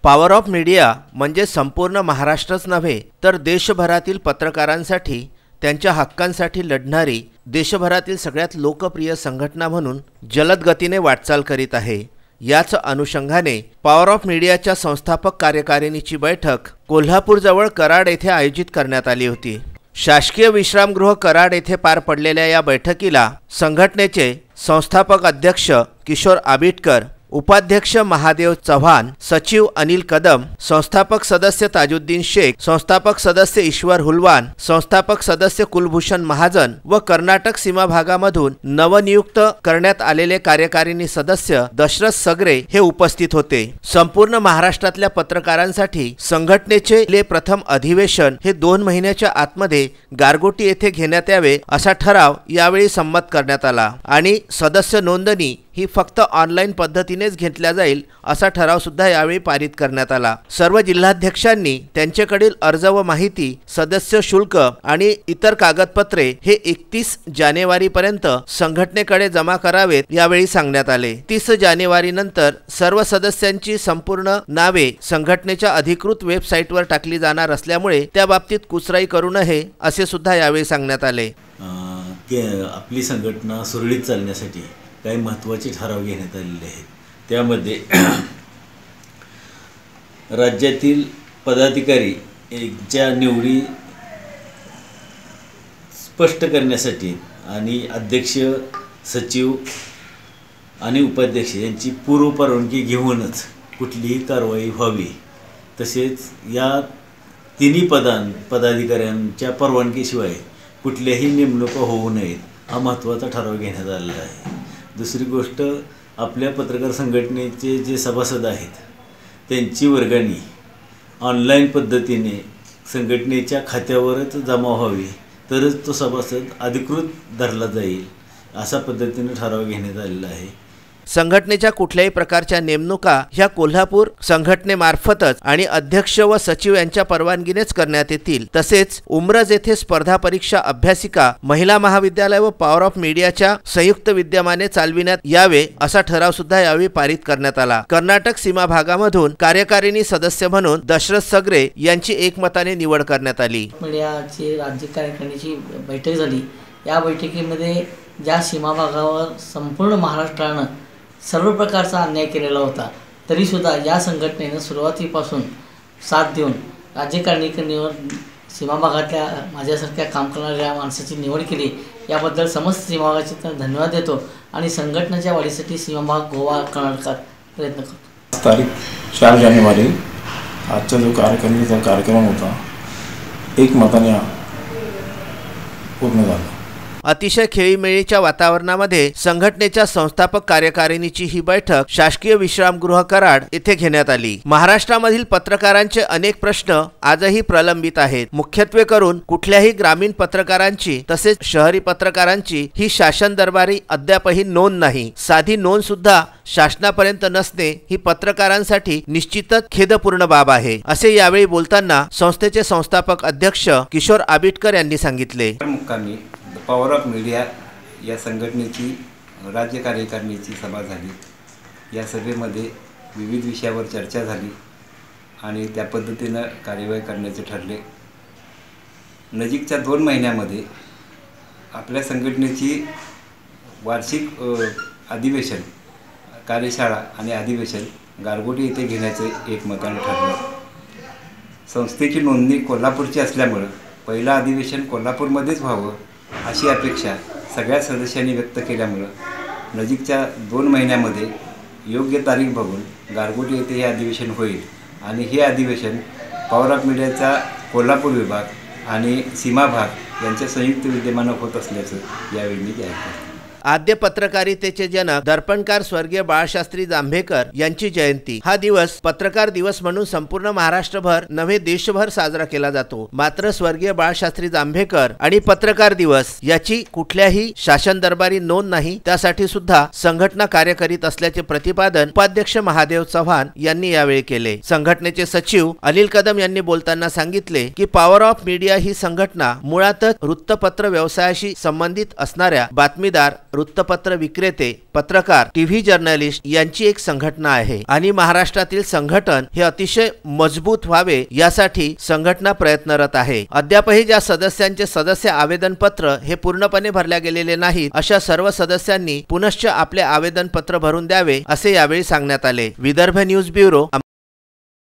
Power of media म्हणजे संपूर्ण महाराष्ट्रच नव्हे तर देशभरातील पत्रकारांसाठी त्यांच्या हक्कांसाठी लढणारी देशभरातील सगळ्यात लोकप्रिय संघटना म्हणून जलद गतीने वाटचाल करीत आहे। याच अनुषंगाने पॉवर ऑफ मीडियाच्या संस्थापक कार्यकारिणीची बैठक कोल्हापूरजवळ कराड येथे आयोजित करण्यात आली होती। शासकीय विश्रामगृह कराड येथे पार पडलेल्या या बैठकीला संघटनेचे संस्थापक अध्यक्ष किशोर आबिटकर, उपाध्यक्ष महादेव चव्हाण, सचिव अनिल कदम, संस्थापक सदस्य ताजुद्दीन शेख, संस्थापक सदस्य ईश्वर हुलवान, संस्थापक सदस्य कुलभूषण महाजन व कर्नाटक सीमा भागामधून नवनियुक्त करण्यात आलेले कार्यकारिणी सदस्य दशरथ सगरे हे उपस्थित होते। संपूर्ण महाराष्ट्रातल्या पत्रकारांसाठी संघटनेचे प्रथम अधिवेशन हे 2 महिन्याच्या आतमध्ये गारगोटी येथे घेण्यात यावे असा ठराव यावेळी संमत करण्यात आला आणि सदस्य नोंदणी ही फक्त ऑनलाईन पद्धतीनेच घेतल्या जाईल असा ठराव सुद्धा यावेळी पारित करण्यात आला। सर्व जिल्हाध्यक्षांनी त्यांच्याकडील अर्ज व माहिती, सदस्य शुल्क आणि इतर कागदपत्रे हे 31 जानेवारीपर्यंत संघटनेकडे जमा करावेत यावेळी सांगण्यात आले। 30 जानेवारीनंतर सर्व सदस्यांची संपूर्ण नावे संघटनेच्या अधिकृत वेबसाईटवर टाकली जाणार असल्यामुळे त्या बाबतीत कुचराई करू नये असे सुद्धा यावेळी सांगण्यात आले। आपली संघटना सुरळीत चालण्यासाठी काही महत्त्वाचे ठराव घेण्यात आलेले आहेत। त्यामध्ये राज्यातील पदाधिकारीच्या निवडी स्पष्ट करण्यासाठी आणि अध्यक्ष, सचिव आणि उपाध्यक्ष यांची पूर्व परवानगी घेऊनच कुठलीही कारवाई व्हावी, तसेच या तिन्ही पदाधिकाऱ्यांच्या परवानगीशिवाय कुठल्याही नेमणुका होऊ नयेत हा महत्त्वाचा ठराव घेण्यात आलेला आहे। दुसरी गोष्ट, आपल्या पत्रकार संघटनेचे जे सभासद आहेत त्यांची वर्गणी ऑनलाईन पद्धतीने संघटनेच्या खात्यावरच जमा व्हावी, तरच तो सभासद अधिकृत धरला जाईल अशा पद्धतीने ठराव घेण्यात आलेला आहे। संघटनेच्या कुठल्याही प्रकारच्या नेमणुका ह्या कोल्हापूर संघटनेमार्फतच आणि अध्यक्ष व सचिव यांच्या परवानगीनेच करण्यात येतील। तसेच उमरज येथे स्पर्धा परीक्षा अभ्यासिका महिला महाविद्यालय व पॉवर ऑफ मीडियाच्या संयुक्त विद्यमाने चालविण्यात यावे असा ठराव सुद्धा यावेळी पारित करण्यात आला। कर्नाटक सीमा भागामधून कार्यकारिणी सदस्य म्हणून दशरथ सगरे यांची एकमताने निवड करण्यात आली। मीडियाची राज्य कार्यकारिणीची बैठक झाली। या बैठकीमध्ये ज्या सीमा भागावर संपूर्ण महाराष्ट्रानं सर्व प्रकारचा अन्याय केलेला होता, तरीसुद्धा या संघटनेनं सुरुवातीपासून साथ देऊन राज्यकारिणीवर सीमा भागातल्या माझ्यासारख्या काम करणाऱ्या माणसाची निवड केली। याबद्दल समस्त सीमा भागाचे धन्यवाद देतो आणि संघटनेच्या वाढीसाठी सीमा भाग गोवा कर्नाटकात प्रयत्न करतो। तारीख 4 जानेवारी आजचा जो कार्यकारिणीचा कार्यक्रम होता एकमताने पूर्ण झाला। अतिशय खेळीमेळीच्या वातावरणामध्ये संघटनेच्या संस्थापक कार्यकारिणीची ही बैठक शासकीय विश्रामगृह कराड येथे घेण्यात आली। महाराष्ट्रामधील पत्रकारांचे अनेक प्रश्न आजही प्रलंबित आहेत। मुख्यत्वे करून कुठल्याही ग्रामीण पत्रकारांची तसेच शहरी पत्रकारांची ही शासन दरबारी अद्यापही नोंद नाही। साधी नोंद सुद्धा शासनापर्यंत नसणे ही पत्रकारांसाठी निश्चितच खेदपूर्ण बाब आहे असे यावेळी बोलताना संस्थेचे संस्थापक अध्यक्ष किशोर आबिटकर यांनी सांगितले। पॉवर ऑफ मीडिया या संघटनेची राज्य कार्यकारिणीची सभा झाली। या सभेमध्ये विविध विषयावर चर्चा झाली आणि त्या पद्धतीनं कार्यवाही करण्याचे ठरले। नजीकच्या 2 महिन्यामध्ये आपल्या संघटनेची वार्षिक अधिवेशन, कार्यशाळा आणि अधिवेशन गारगोटी येथे घेण्याचे एकमताने ठरले। संस्थेची नोंदणी कोल्हापूरची असल्यामुळे पहिलं अधिवेशन कोल्हापूरमध्येच व्हावं अशी अपेक्षा सगळ्या सदस्यांनी व्यक्त केल्यामुळं नजीकच्या 2 महिन्यामध्ये योग्य तारीख बघून गारगोटी येथे हे अधिवेशन होईल आणि हे अधिवेशन पॉवर ऑफ मीडियाचा कोल्हापूर विभाग आणि सीमा भाग यांच्या संयुक्त विद्यमानं होत असल्याचं यावेळी मी जाहीर करतो। आद्य पत्रकारितेचे जनक दर्पणकार स्वर्गीय बाळशास्त्री जांभेकर यांची जयंती हा दिवस पत्रकार दिवस म्हणून संपूर्ण महाराष्ट्रभर नव्हे देशभर साजरा केला जातो। मात्र स्वर्गीय बाळशास्त्री जांभेकर आणि पत्रकार दिवस याची कुठल्याही शासन दरबारी नोंद नाही, त्यासाठी सुद्धा संघटना कार्य करीत असल्याचे प्रतिपादन उपाध्यक्ष महादेव चव्हाण यांनी यावेळी केले। संघटनेचे सचिव अनिल कदम यांनी बोलताना सांगितले की पॉवर ऑफ मीडिया ही संघटना मुळातच वृत्तपत्र व्यवसायाशी संबंधित असणाऱ्या बातमीदार, वृत्तपत्र विक्रेते, पत्रकार, टीव्ही जर्नलिस्ट यांची एक संघटना आहे आणि महाराष्ट्रातील संघटन हे अतिशय मजबूत व्हावे यासाठी संघटना प्रयत्नरत आहे। अद्यापही ज्या सदस्यांचे सदस्य आवेदन पत्र हे पूर्णपणे भरल्या गेलेले नाहीत अशा सर्व सदस्यांनी पुनश्च आपले आवेदन पत्र भरून द्यावे असे यावेळी सांगण्यात आले। Vidarbha news bureau.